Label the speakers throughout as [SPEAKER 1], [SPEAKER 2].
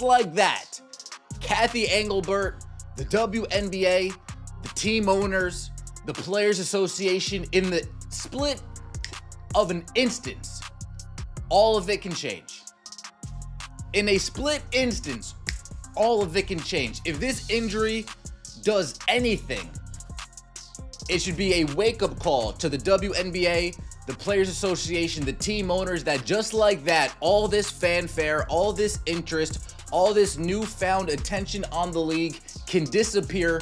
[SPEAKER 1] Like that, Kathy Engelbert, the WNBA, the team owners, the Players Association, in the split of an instance, all of it can change. In a split instance, all of it can change. If this injury does anything, it should be a wake-up call to the WNBA, the Players Association, the team owners, that just like that, all this fanfare, all this interest, all this newfound attention on the league can disappear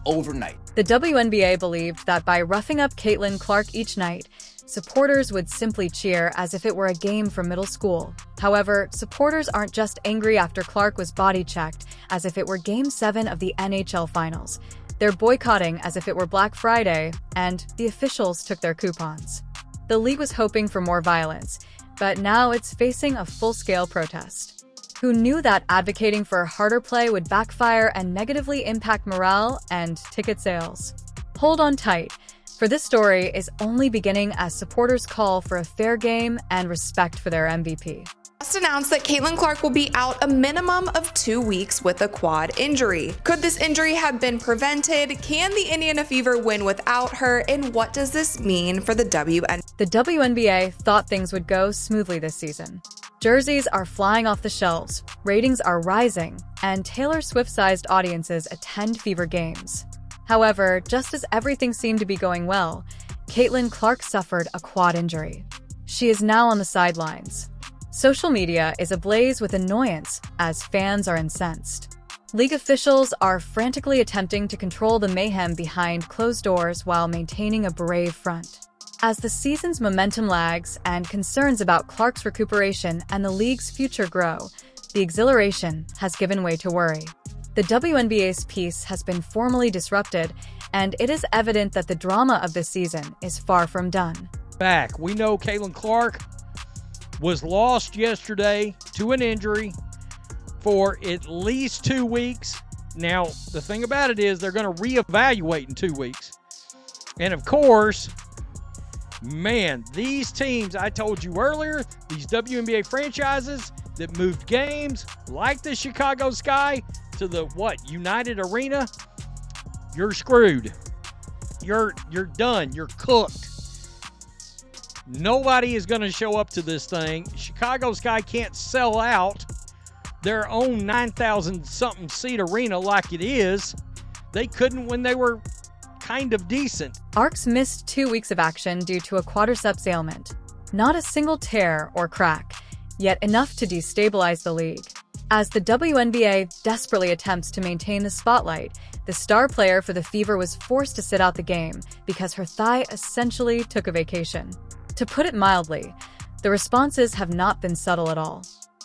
[SPEAKER 1] overnight.
[SPEAKER 2] The WNBA believed that by roughing up Caitlin Clark each night, supporters would simply cheer as if it were a game from middle school. However, supporters aren't just angry after Clark was body-checked as if it were Game 7 of the NHL Finals. They're boycotting as if it were Black Friday, and the officials took their coupons. The league was hoping for more violence, but now it's facing a full-scale protest. Who knew that advocating for harder play would backfire and negatively impact morale and ticket sales? Hold on tight, for this story is only beginning as supporters call for a fair game and respect for their MVP.
[SPEAKER 3] Just announced that Caitlin Clark will be out a minimum of 2 weeks with a quad injury. Could this injury have been prevented? Can the Indiana Fever win without her? And what does this mean for the WNBA?
[SPEAKER 2] The WNBA thought things would go smoothly this season. Jerseys are flying off the shelves, ratings are rising, and Taylor Swift-sized audiences attend Fever games. However, just as everything seemed to be going well, Caitlin Clark suffered a quad injury. She is now on the sidelines. Social media is ablaze with annoyance as fans are incensed. League officials are frantically attempting to control the mayhem behind closed doors while maintaining a brave front. As the season's momentum lags and concerns about Clark's recuperation and the league's future grow, the exhilaration has given way to worry. The WNBA's peace has been formally disrupted, and it is evident that the drama of this season is far from done.
[SPEAKER 4] Back, we know Caitlin Clark was lost yesterday to an injury for at least 2 weeks. Now, the thing about it is they're going to reevaluate in 2 weeks. And of course, man, these teams, I told you earlier, these WNBA franchises that moved games like the Chicago Sky to the, United Arena, you're screwed. You're done. You're cooked. Nobody is going to show up to this thing. Chicago Sky can't sell out their own 9,000-something seat arena like it is. They couldn't when they were kind of decent.
[SPEAKER 2] Arcs missed 2 weeks of action due to a quadriceps ailment. Not a single tear or crack, yet enough to destabilize the league. As the WNBA desperately attempts to maintain the spotlight, the star player for the Fever was forced to sit out the game because her thigh essentially took a vacation. To put it mildly, the responses have not been subtle at all.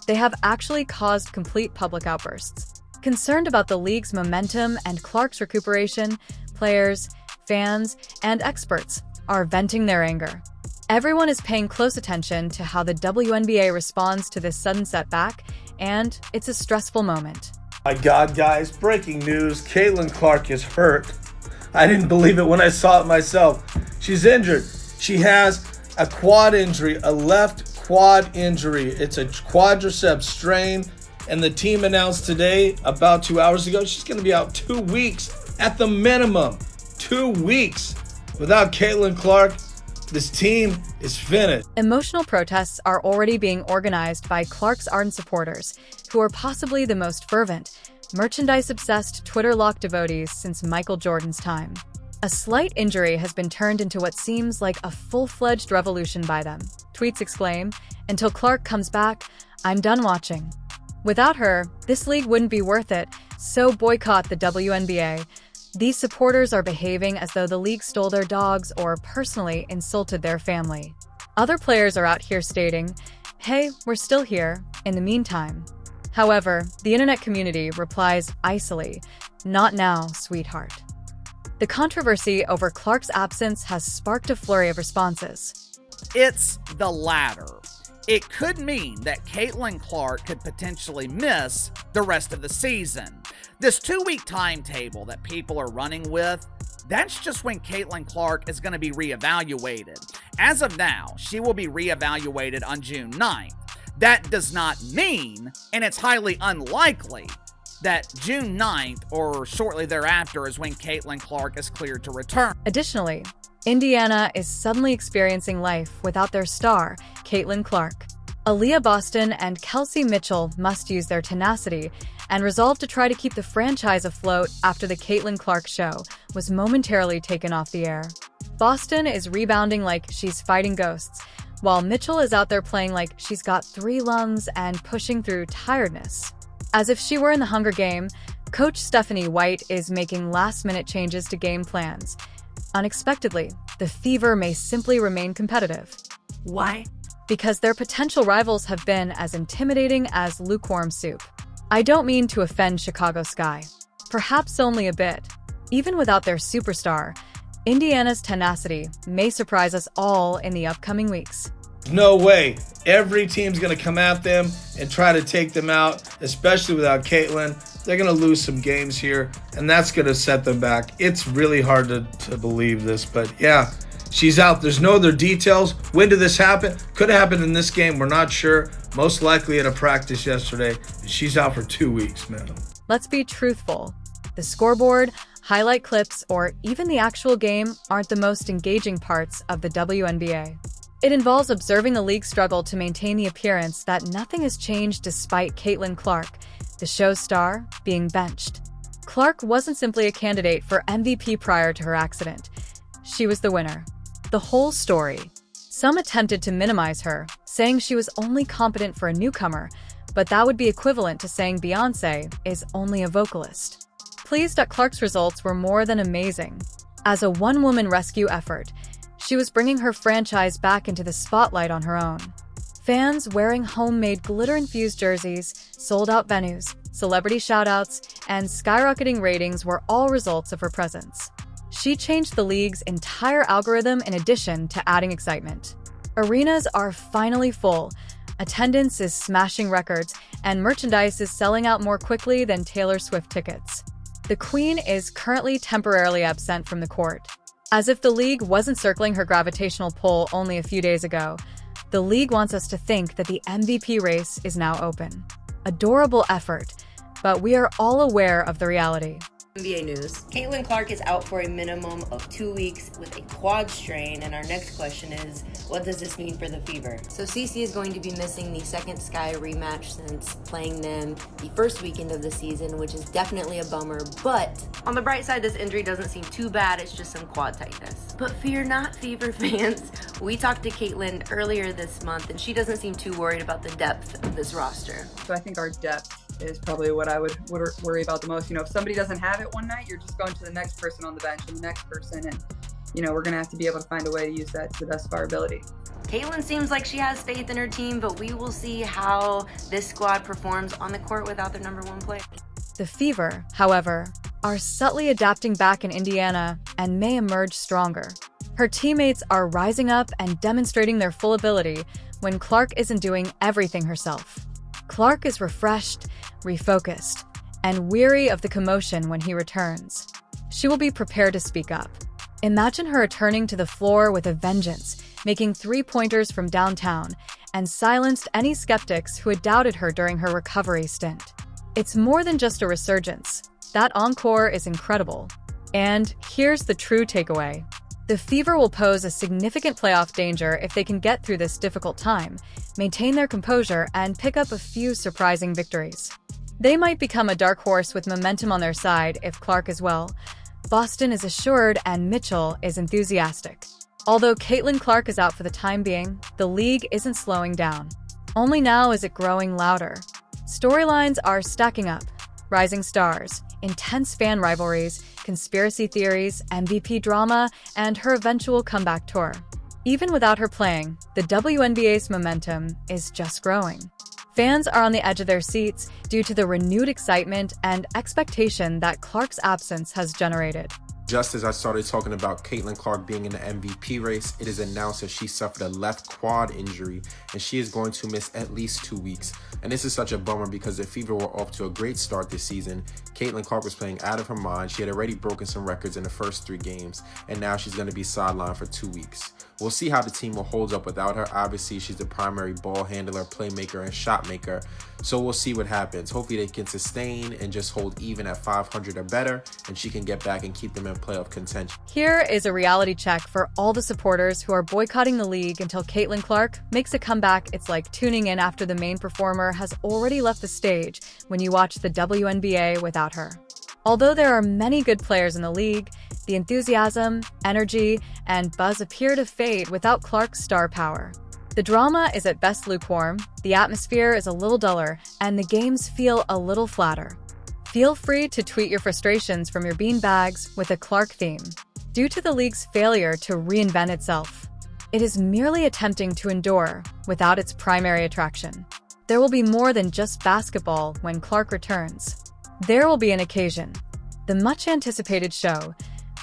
[SPEAKER 2] They have actually caused complete public outbursts. Concerned about the league's momentum and Clark's recuperation, players, fans, and experts are venting their anger. Everyone is paying close attention to how the WNBA responds to this sudden setback, and it's a stressful moment.
[SPEAKER 5] My God, guys, breaking news. Caitlin Clark is hurt. I didn't believe it when I saw it myself. She's injured. She has a quad injury, a left quad injury. It's a quadriceps strain, and the team announced today, about 2 hours ago, she's going to be out 2 weeks at the minimum. 2 weeks. Without Caitlin Clark, this team is finished.
[SPEAKER 2] Emotional protests are already being organized by Clark's ardent supporters, who are possibly the most fervent, merchandise-obsessed Twitter-locked devotees since Michael Jordan's time. A slight injury has been turned into what seems like a full-fledged revolution by them. Tweets exclaim, "Until Clark comes back, I'm done watching." Without her, this league wouldn't be worth it, so boycott the WNBA. These supporters are behaving as though the league stole their dogs or personally insulted their family. Other players are out here stating, "Hey, we're still here, in the meantime." However, the internet community replies icily, "Not now, sweetheart." The controversy over Clark's absence has sparked a flurry of responses.
[SPEAKER 6] It's the latter. It could mean that Caitlin Clark could potentially miss the rest of the season. This 2-week timetable that people are running with, that's just when Caitlin Clark is going to be reevaluated. As of now, she will be reevaluated on June 9th. That does not mean, and it's highly unlikely, that June 9th or shortly thereafter is when Caitlin Clark is cleared to return.
[SPEAKER 2] Additionally, Indiana is suddenly experiencing life without their star, Caitlin Clark. Aaliyah Boston and Kelsey Mitchell must use their tenacity and resolve to try to keep the franchise afloat after the Caitlin Clark show was momentarily taken off the air. Boston is rebounding like she's fighting ghosts, while Mitchell is out there playing like she's got 3 lungs and pushing through tiredness. As if she were in the Hunger Game, Coach Stephanie White is making last-minute changes to game plans. Unexpectedly, the Fever may simply remain competitive.
[SPEAKER 7] Why?
[SPEAKER 2] Because their potential rivals have been as intimidating as lukewarm soup. I don't mean to offend Chicago Sky. Perhaps only a bit. Even without their superstar, Indiana's tenacity may surprise us all in the upcoming weeks.
[SPEAKER 5] No way. Every team's going to come at them and try to take them out, especially without Caitlin. They're going to lose some games here, and that's going to set them back. It's really hard to believe this, but yeah, she's out. There's no other details. When did this happen? Could have happened in this game. We're not sure. Most likely at a practice yesterday. She's out for 2 weeks, man.
[SPEAKER 2] Let's be truthful. The scoreboard, highlight clips, or even the actual game aren't the most engaging parts of the WNBA. It involves observing the league's struggle to maintain the appearance that nothing has changed despite Caitlin Clark, the show's star, being benched. Clark wasn't simply a candidate for MVP prior to her accident. She was the winner. The whole story. Some attempted to minimize her, saying she was only competent for a newcomer, but that would be equivalent to saying Beyoncé is only a vocalist. Pleased that Clark's results were more than amazing. As a one-woman rescue effort, she was bringing her franchise back into the spotlight on her own. Fans wearing homemade glitter-infused jerseys, sold-out venues, celebrity shout-outs, and skyrocketing ratings were all results of her presence. She changed the league's entire algorithm in addition to adding excitement. Arenas are finally full, attendance is smashing records, and merchandise is selling out more quickly than Taylor Swift tickets. The Queen is currently temporarily absent from the court. As if the league wasn't circling her gravitational pull only a few days ago, the league wants us to think that the MVP race is now open. Adorable effort, but we are all aware of the reality.
[SPEAKER 7] NBA news. Caitlin Clark is out for a minimum of 2 weeks with a quad strain, and our next question is, what does this mean for the Fever? So Cece is going to be missing the second Sky rematch since playing them the first weekend of the season, which is definitely a bummer, but on the bright side, this injury doesn't seem too bad. It's just some quad tightness. But fear not, Fever fans. We talked to Caitlin earlier this month, and she doesn't seem too worried about the depth of this roster.
[SPEAKER 8] So I think our depth is probably what I would worry about the most. You know, if somebody doesn't have it one night, you're just going to the next person on the bench and the next person, and you know, we're gonna have to be able to find a way to use that to the best of our ability.
[SPEAKER 7] Caitlin seems like she has faith in her team, but we will see how this squad performs on the court without their number 1 player.
[SPEAKER 2] The Fever, however, are subtly adapting back in Indiana and may emerge stronger. Her teammates are rising up and demonstrating their full ability when Clark isn't doing everything herself. Clark is refreshed, refocused, and weary of the commotion when he returns. She will be prepared to speak up. Imagine her returning to the floor with a vengeance, making 3-pointers from downtown, and silenced any skeptics who had doubted her during her recovery stint. It's more than just a resurgence. That encore is incredible. And here's the true takeaway. The Fever will pose a significant playoff danger if they can get through this difficult time, maintain their composure, and pick up a few surprising victories. They might become a dark horse with momentum on their side if Clark is well. Boston is assured and Mitchell is enthusiastic. Although Caitlin Clark is out for the time being, the league isn't slowing down. Only now is it growing louder. Storylines are stacking up. Rising stars, intense fan rivalries, conspiracy theories, MVP drama, and her eventual comeback tour. Even without her playing, the WNBA's momentum is just growing. Fans are on the edge of their seats due to the renewed excitement and expectation that Clark's absence has generated.
[SPEAKER 9] Just as I started talking about Caitlin Clark being in the MVP race, it is announced that she suffered a left quad injury and she is going to miss at least 2 weeks. And this is such a bummer because the Fever were off to a great start this season. Caitlin Clark was playing out of her mind. She had already broken some records in the first 3 games, and now she's going to be sidelined for 2 weeks. We'll see how the team will hold up without her. Obviously, she's the primary ball handler, playmaker, and shot maker, so we'll see what happens. Hopefully, they can sustain and just hold even at 500 or better, and she can get back and keep them in playoff contention.
[SPEAKER 2] Here is a reality check for all the supporters who are boycotting the league until Caitlin Clark makes a comeback. It's like tuning in after the main performer has already left the stage when you watch the WNBA without her. Although there are many good players in the league, the enthusiasm, energy, and buzz appear to fade without Clark's star power. The drama is at best lukewarm, the atmosphere is a little duller, and the games feel a little flatter. Feel free to tweet your frustrations from your beanbags with a Clark theme. Due to the league's failure to reinvent itself, it is merely attempting to endure without its primary attraction. There will be more than just basketball when Clark returns. There will be an occasion. The much-anticipated show.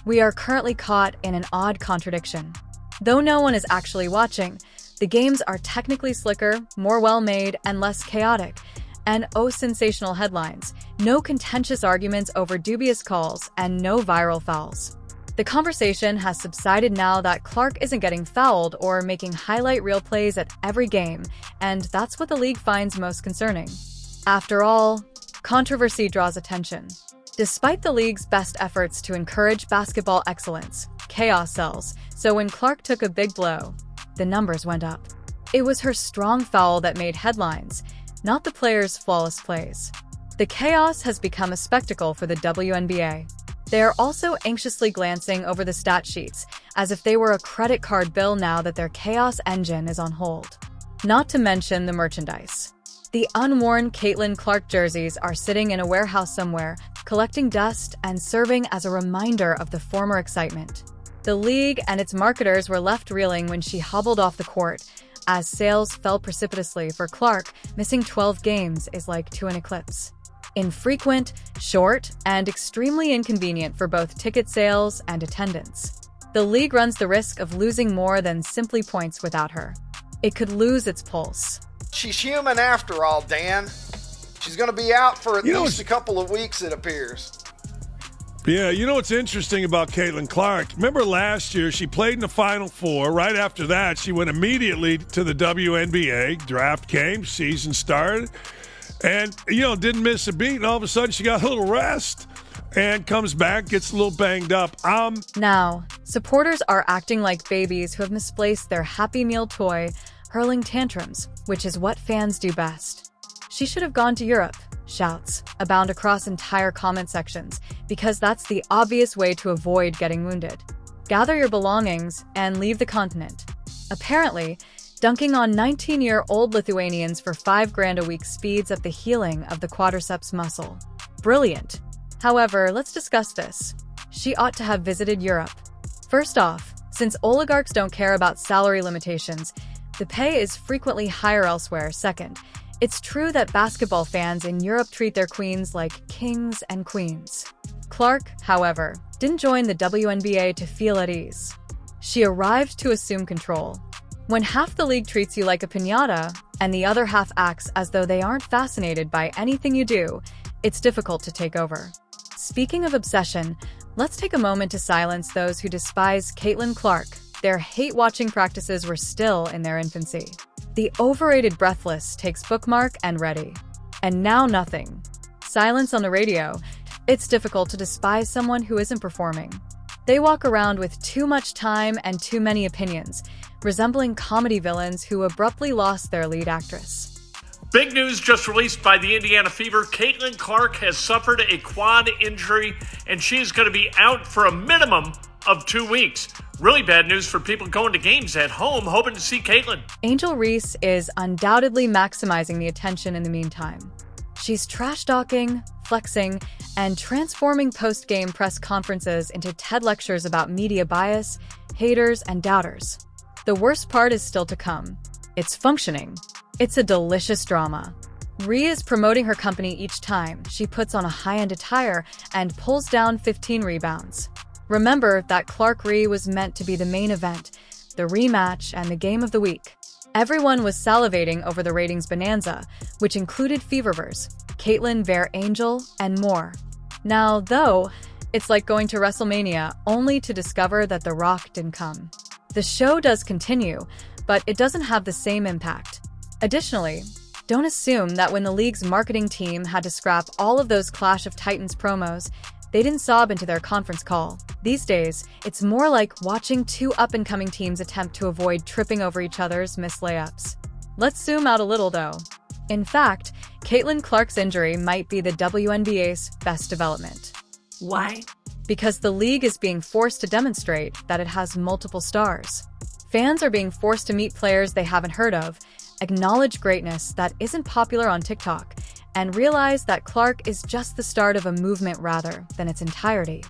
[SPEAKER 2] We are currently caught in an odd contradiction. Though no one is actually watching, the games are technically slicker, more well-made, and less chaotic. And sensational headlines. No contentious arguments over dubious calls, and no viral fouls. The conversation has subsided now that Clark isn't getting fouled or making highlight reel plays at every game, and that's what the league finds most concerning. After all, controversy draws attention. Despite the league's best efforts to encourage basketball excellence, chaos sells, so when Clark took a big blow, the numbers went up. It was her strong foul that made headlines, not the players' flawless plays. The chaos has become a spectacle for the WNBA. They are also anxiously glancing over the stat sheets, as if they were a credit card bill now that their chaos engine is on hold. Not to mention the merchandise. The unworn Caitlin Clark jerseys are sitting in a warehouse somewhere, collecting dust and serving as a reminder of the former excitement. The league and its marketers were left reeling when she hobbled off the court, as sales fell precipitously for Clark. Missing 12 games is like to an eclipse. Infrequent, short, and extremely inconvenient for both ticket sales and attendance. The league runs the risk of losing more than simply points without her. It could lose its pulse.
[SPEAKER 10] She's human after all, Dan. She's going to be out for at least a couple of weeks, it appears.
[SPEAKER 11] Yeah, you know what's interesting about Caitlin Clark? Remember last year, she played in the Final Four. Right after that, she went immediately to the WNBA. Draft came, season started, and, didn't miss a beat. And all of a sudden, she got a little rest and comes back, gets a little banged up.
[SPEAKER 2] Now, supporters are acting like babies who have misplaced their Happy Meal toy, hurling tantrums, which is what fans do best. She should have gone to Europe. Shouts abound across entire comment sections because that's the obvious way to avoid getting wounded. Gather your belongings and leave the continent. Apparently, dunking on 19-year-old Lithuanians for $5,000 a week speeds up the healing of the quadriceps muscle. Brilliant. However, let's discuss this. She ought to have visited Europe. First off, since oligarchs don't care about salary limitations, the pay is frequently higher elsewhere. Second, it's true that basketball fans in Europe treat their queens like kings and queens. Clark, however, didn't join the WNBA to feel at ease. She arrived to assume control. When half the league treats you like a piñata and the other half acts as though they aren't fascinated by anything you do, it's difficult to take over. Speaking of obsession, let's take a moment to silence those who despise Caitlin Clark. Their hate-watching practices were still in their infancy. The overrated Breathless takes bookmark and ready. And now nothing. Silence on the radio. It's difficult to despise someone who isn't performing. They walk around with too much time and too many opinions, resembling comedy villains who abruptly lost their lead actress.
[SPEAKER 12] Big news just released by the Indiana Fever. Caitlin Clark has suffered a quad injury, and she's going to be out for a minimum of 2 weeks. Really bad news for people going to games at home hoping to see Caitlin.
[SPEAKER 2] Angel Reese is undoubtedly maximizing the attention in the meantime. She's trash-talking, flexing, and transforming post-game press conferences into TED lectures about media bias, haters, and doubters. The worst part is still to come. It's functioning. It's a delicious drama. Rhee is promoting her company each time she puts on a high-end attire and pulls down 15 rebounds. Remember that Clark-Rhee was meant to be the main event, the rematch, and the game of the week. Everyone was salivating over the ratings bonanza, which included Feververse, Caitlin Ver Angel, and more. Now, though, it's like going to WrestleMania only to discover that The Rock didn't come. The show does continue, but it doesn't have the same impact. Additionally, don't assume that when the league's marketing team had to scrap all of those Clash of Titans promos, they didn't sob into their conference call. These days, it's more like watching two up-and-coming teams attempt to avoid tripping over each other's missed layups. Let's zoom out a little, though. In fact, Caitlin Clark's injury might be the WNBA's best development.
[SPEAKER 13] Why?
[SPEAKER 2] Because the league is being forced to demonstrate that it has multiple stars. Fans are being forced to meet players they haven't heard of, acknowledge greatness that isn't popular on TikTok, and realize that Clark is just the start of a movement rather than its entirety.